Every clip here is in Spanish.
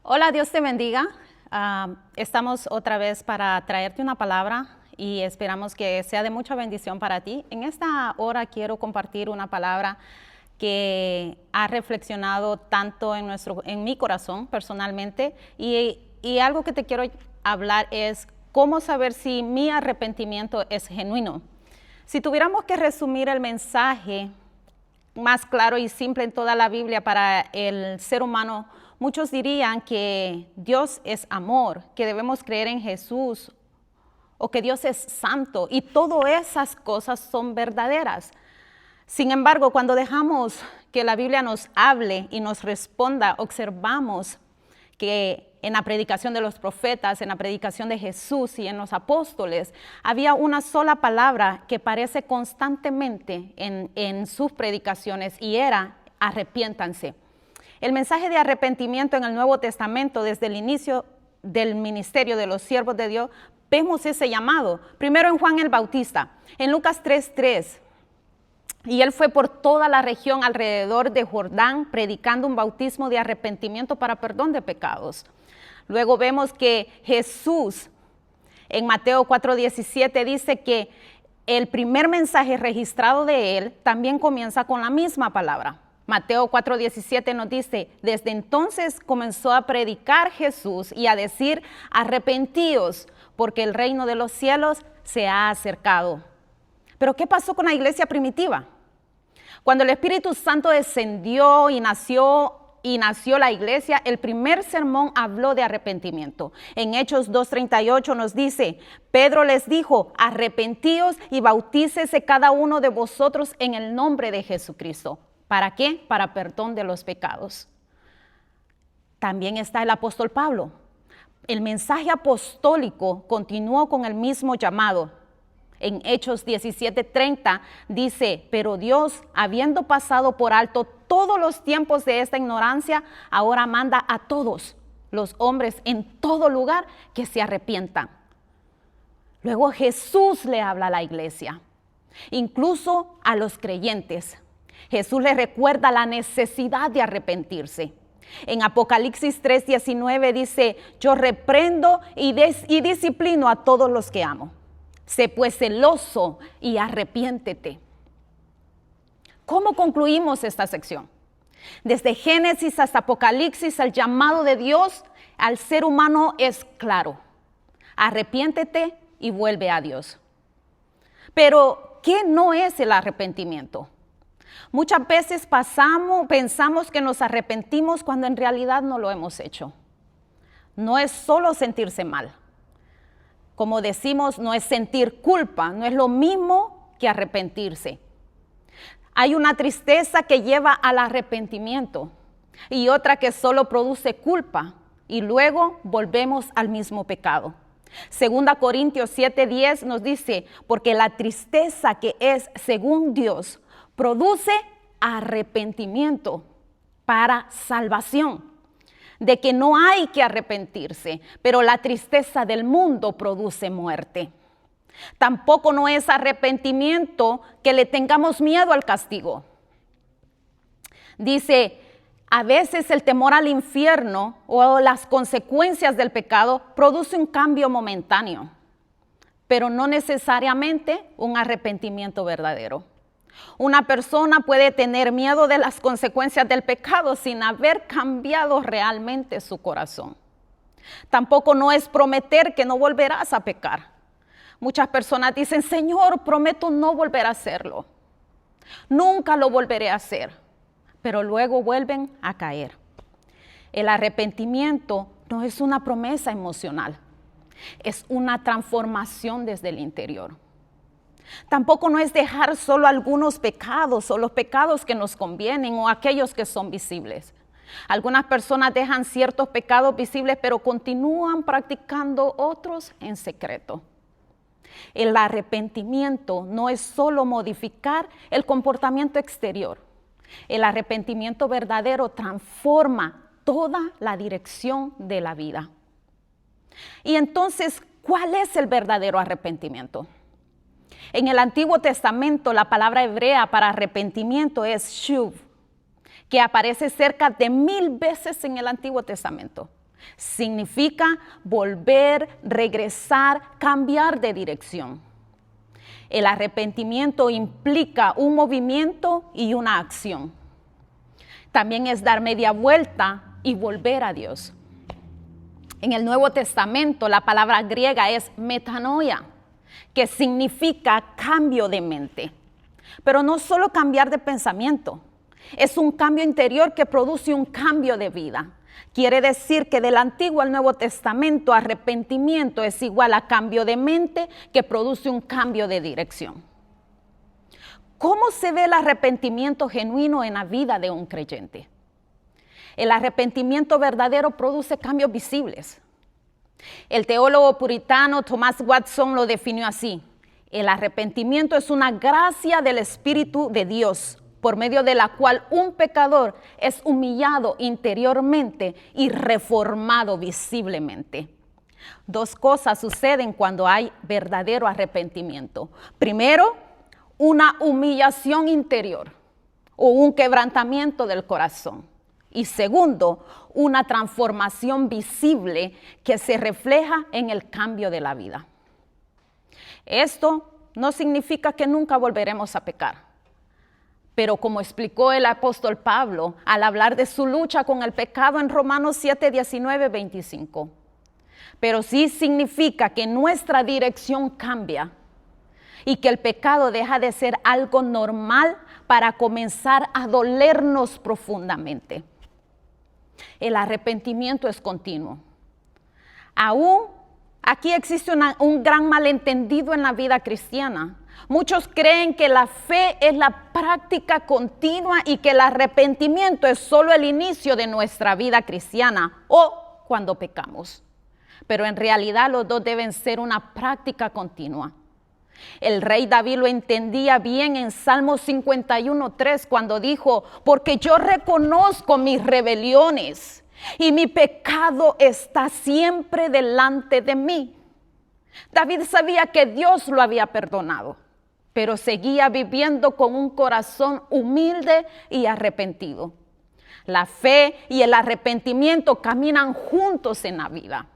Hola, Dios te bendiga. Estamos otra vez para traerte una palabra y esperamos que sea de mucha bendición para ti. En esta hora quiero compartir una palabra que ha reflexionado tanto en mi corazón personalmente y algo que te quiero hablar es cómo saber si mi arrepentimiento es genuino. Si tuviéramos que resumir el mensaje más claro y simple en toda la Biblia para el ser humano, muchos dirían que Dios es amor, que debemos creer en Jesús o que Dios es santo, y todas esas cosas son verdaderas. Sin embargo, cuando dejamos que la Biblia nos hable y nos responda, observamos que en la predicación de los profetas, en la predicación de Jesús y en los apóstoles, había una sola palabra que aparece constantemente en sus predicaciones y era arrepiéntanse. El mensaje de arrepentimiento en el Nuevo Testamento, desde el inicio del ministerio de los siervos de Dios, vemos ese llamado. Primero en Juan el Bautista, en Lucas 3:3. Y él fue por toda la región alrededor de Jordán predicando un bautismo de arrepentimiento para perdón de pecados. Luego vemos que Jesús en Mateo 4:17 dice que el primer mensaje registrado de él también comienza con la misma palabra. Mateo 4:17 nos dice, desde entonces comenzó a predicar Jesús y a decir, arrepentíos, porque el reino de los cielos se ha acercado. Pero ¿qué pasó con la iglesia primitiva? Cuando el Espíritu Santo descendió y nació la iglesia, el primer sermón habló de arrepentimiento. En Hechos 2:38 nos dice, Pedro les dijo, arrepentíos y bautícese cada uno de vosotros en el nombre de Jesucristo. ¿Para qué? Para perdón de los pecados. También está el apóstol Pablo. El mensaje apostólico continuó con el mismo llamado. En Hechos 17:30 dice, pero Dios, habiendo pasado por alto todos los tiempos de esta ignorancia, ahora manda a todos los hombres en todo lugar que se arrepientan. Luego Jesús le habla a la iglesia, incluso a los creyentes. Jesús les recuerda la necesidad de arrepentirse. En Apocalipsis 3:19 dice, yo reprendo y disciplino a todos los que amo. Sé pues celoso y arrepiéntete. ¿Cómo concluimos esta sección? Desde Génesis hasta Apocalipsis, el llamado de Dios al ser humano es claro. Arrepiéntete y vuelve a Dios. Pero, ¿qué no es el arrepentimiento? Muchas veces pensamos que nos arrepentimos cuando en realidad no lo hemos hecho. No es solo sentirse mal. Como decimos, no es sentir culpa, no es lo mismo que arrepentirse. Hay una tristeza que lleva al arrepentimiento y otra que solo produce culpa y luego volvemos al mismo pecado. 2 Corintios 7:10 nos dice, porque la tristeza que es según Dios produce arrepentimiento para salvación. De que no hay que arrepentirse, pero la tristeza del mundo produce muerte. Tampoco no es arrepentimiento que le tengamos miedo al castigo. Dice, a veces el temor al infierno o las consecuencias del pecado produce un cambio momentáneo, pero no necesariamente un arrepentimiento verdadero. Una persona puede tener miedo de las consecuencias del pecado sin haber cambiado realmente su corazón. Tampoco no es prometer que no volverás a pecar. Muchas personas dicen, Señor, prometo no volver a hacerlo. Nunca lo volveré a hacer. Pero luego vuelven a caer. El arrepentimiento no es una promesa emocional. Es una transformación desde el interior. Tampoco no es dejar solo algunos pecados o los pecados que nos convienen o aquellos que son visibles. Algunas personas dejan ciertos pecados visibles pero continúan practicando otros en secreto. El arrepentimiento no es solo modificar el comportamiento exterior. El arrepentimiento verdadero transforma toda la dirección de la vida. Y entonces, ¿cuál es el verdadero arrepentimiento? En el Antiguo Testamento, la palabra hebrea para arrepentimiento es shuv, que aparece cerca de 1000 veces en el Antiguo Testamento. Significa volver, regresar, cambiar de dirección. El arrepentimiento implica un movimiento y una acción. También es dar media vuelta y volver a Dios. En el Nuevo Testamento la palabra griega es metanoia, que significa cambio de mente. Pero no solo cambiar de pensamiento, es un cambio interior que produce un cambio de vida. Quiere decir que del Antiguo al Nuevo Testamento, arrepentimiento es igual a cambio de mente que produce un cambio de dirección. ¿Cómo se ve el arrepentimiento genuino en la vida de un creyente? El arrepentimiento verdadero produce cambios visibles. El teólogo puritano Thomas Watson lo definió así: el arrepentimiento es una gracia del Espíritu de Dios, por medio de la cual un pecador es humillado interiormente y reformado visiblemente. Dos cosas suceden cuando hay verdadero arrepentimiento. Primero, una humillación interior o un quebrantamiento del corazón. Y segundo, una transformación visible que se refleja en el cambio de la vida. Esto no significa que nunca volveremos a pecar. Pero como explicó el apóstol Pablo al hablar de su lucha con el pecado en Romanos 7, 19, 25. Pero sí significa que nuestra dirección cambia y que el pecado deja de ser algo normal para comenzar a dolernos profundamente. El arrepentimiento es continuo. Aún aquí existe un gran malentendido en la vida cristiana. Muchos creen que la fe es la práctica continua y que el arrepentimiento es solo el inicio de nuestra vida cristiana o cuando pecamos. Pero en realidad los dos deben ser una práctica continua. El rey David lo entendía bien en Salmo 51:3 cuando dijo: porque yo reconozco mis rebeliones y mi pecado está siempre delante de mí. David sabía que Dios lo había perdonado, pero seguía viviendo con un corazón humilde y arrepentido. La fe y el arrepentimiento caminan juntos en la vida.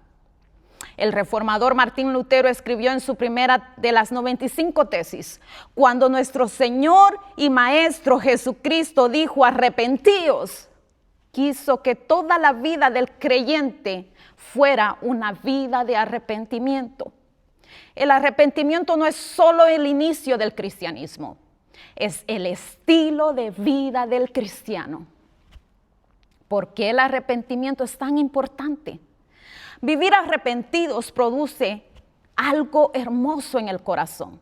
El reformador Martín Lutero escribió en su primera de las 95 tesis: cuando nuestro Señor y Maestro Jesucristo dijo arrepentíos, quiso que toda la vida del creyente fuera una vida de arrepentimiento. El arrepentimiento no es solo el inicio del cristianismo, es el estilo de vida del cristiano. ¿Por qué el arrepentimiento es tan importante? Vivir arrepentidos produce algo hermoso en el corazón.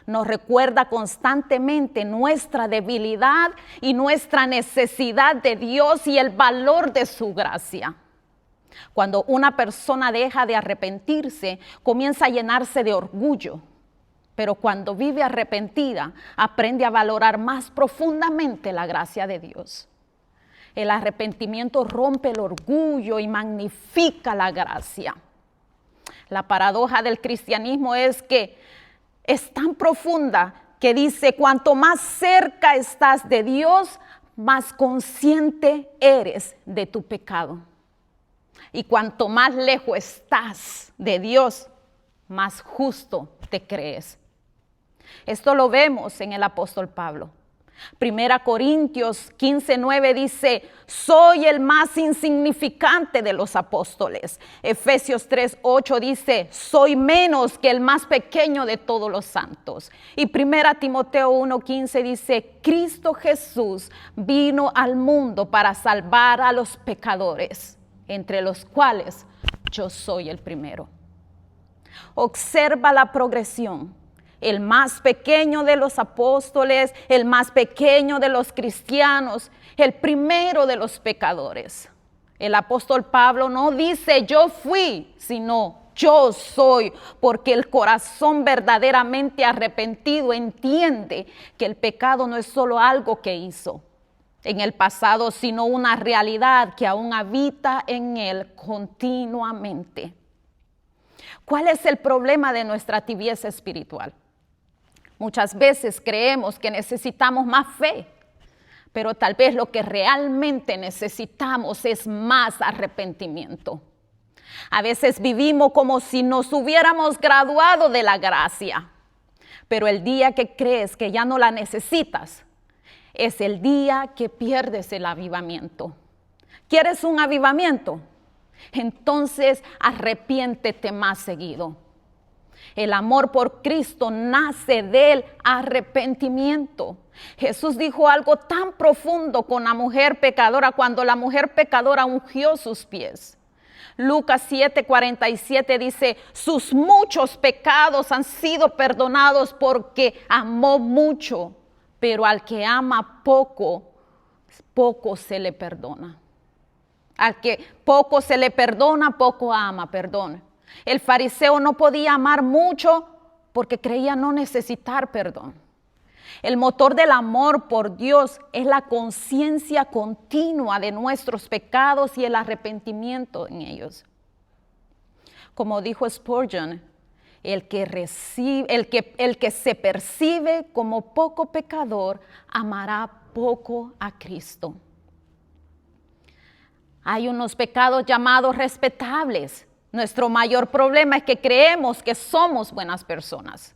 Nos recuerda constantemente nuestra debilidad y nuestra necesidad de Dios y el valor de su gracia. Cuando una persona deja de arrepentirse, comienza a llenarse de orgullo. Pero cuando vive arrepentida, aprende a valorar más profundamente la gracia de Dios. El arrepentimiento rompe el orgullo y magnifica la gracia. La paradoja del cristianismo es que es tan profunda que dice: cuanto más cerca estás de Dios, más consciente eres de tu pecado. Y cuanto más lejos estás de Dios, más justo te crees. Esto lo vemos en el apóstol Pablo. 1 Corintios 15:9 dice: soy el más insignificante de los apóstoles. Efesios 3:8 dice: soy menos que el más pequeño de todos los santos. Y 1 Timoteo 1:15 dice: Cristo Jesús vino al mundo para salvar a los pecadores, entre los cuales yo soy el primero. Observa la progresión. El más pequeño de los apóstoles, el más pequeño de los cristianos, el primero de los pecadores. El apóstol Pablo no dice yo fui, sino yo soy, porque el corazón verdaderamente arrepentido entiende que el pecado no es solo algo que hizo en el pasado, sino una realidad que aún habita en él continuamente. ¿Cuál es el problema de nuestra tibieza espiritual? Muchas veces creemos que necesitamos más fe, pero tal vez lo que realmente necesitamos es más arrepentimiento. A veces vivimos como si nos hubiéramos graduado de la gracia, pero el día que crees que ya no la necesitas, es el día que pierdes el avivamiento. ¿Quieres un avivamiento? Entonces arrepiéntete más seguido. El amor por Cristo nace del arrepentimiento. Jesús dijo algo tan profundo con la mujer pecadora cuando la mujer pecadora ungió sus pies. Lucas 7:47 dice, sus muchos pecados han sido perdonados porque amó mucho, pero al que ama poco, poco se le perdona. Al que poco se le perdona, poco ama, perdón. El fariseo no podía amar mucho porque creía no necesitar perdón. El motor del amor por Dios es la conciencia continua de nuestros pecados y el arrepentimiento en ellos. Como dijo Spurgeon, el que se percibe como poco pecador amará poco a Cristo. Hay unos pecados llamados respetables. Nuestro mayor problema es que creemos que somos buenas personas.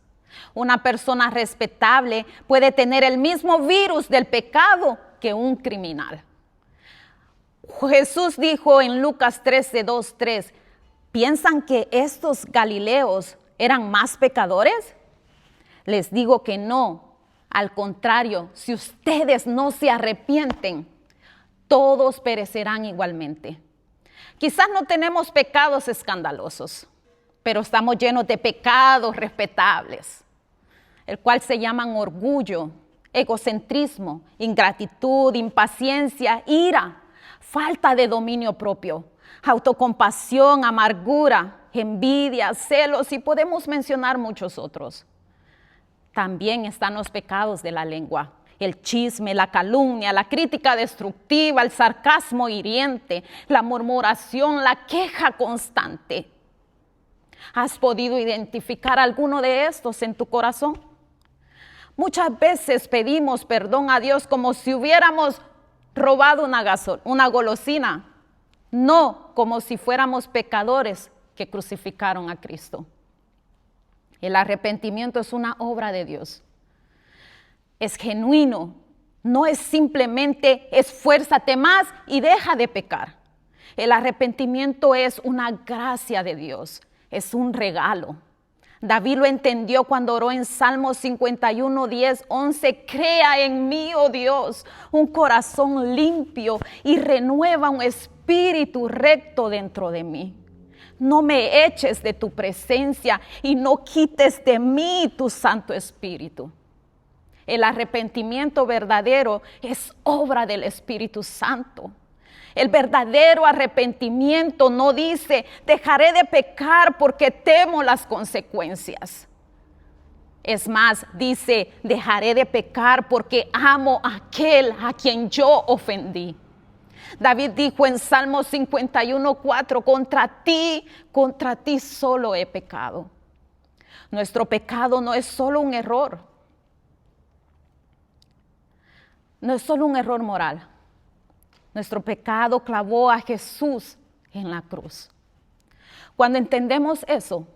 Una persona respetable puede tener el mismo virus del pecado que un criminal. Jesús dijo en Lucas 13:2-3, ¿piensan que estos galileos eran más pecadores? Les digo que no. Al contrario, si ustedes no se arrepienten, todos perecerán igualmente. Quizás no tenemos pecados escandalosos, pero estamos llenos de pecados respetables, el cual se llaman orgullo, egocentrismo, ingratitud, impaciencia, ira, falta de dominio propio, autocompasión, amargura, envidia, celos y podemos mencionar muchos otros. También están los pecados de la lengua. El chisme, la calumnia, la crítica destructiva, el sarcasmo hiriente, la murmuración, la queja constante. ¿Has podido identificar alguno de estos en tu corazón? Muchas veces pedimos perdón a Dios como si hubiéramos robado una golosina, no como si fuéramos pecadores que crucificaron a Cristo. El arrepentimiento es una obra de Dios. Es genuino, no es simplemente esfuérzate más y deja de pecar. El arrepentimiento es una gracia de Dios, es un regalo. David lo entendió cuando oró en Salmos 51:10-11, crea en mí, oh Dios, un corazón limpio y renueva un espíritu recto dentro de mí. No me eches de tu presencia y no quites de mí tu Santo Espíritu. El arrepentimiento verdadero es obra del Espíritu Santo. El verdadero arrepentimiento no dice, dejaré de pecar porque temo las consecuencias. Es más, dice, dejaré de pecar porque amo a aquel a quien yo ofendí. David dijo en Salmo 51:4, contra ti solo he pecado. Nuestro pecado no es solo un error. No es solo un error moral. Nuestro pecado clavó a Jesús en la cruz. Cuando entendemos eso,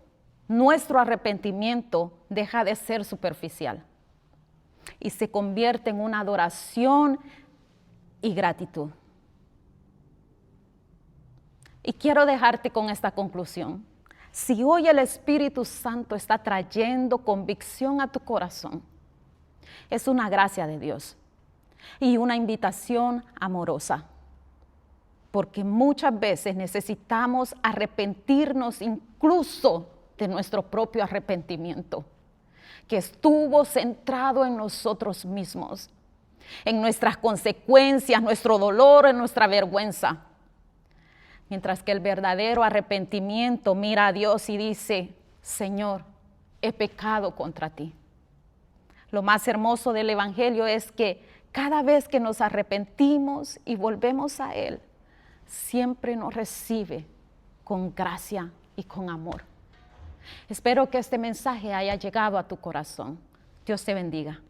nuestro arrepentimiento deja de ser superficial y se convierte en una adoración y gratitud. Y quiero dejarte con esta conclusión. Si hoy el Espíritu Santo está trayendo convicción a tu corazón, es una gracia de Dios y una invitación amorosa, porque muchas veces necesitamos arrepentirnos incluso de nuestro propio arrepentimiento, que estuvo centrado en nosotros mismos, en nuestras consecuencias, nuestro dolor, en nuestra vergüenza. Mientras que el verdadero arrepentimiento mira a Dios y dice, Señor, he pecado contra ti. Lo más hermoso del Evangelio es que cada vez que nos arrepentimos y volvemos a Él, siempre nos recibe con gracia y con amor. Espero que este mensaje haya llegado a tu corazón. Dios te bendiga.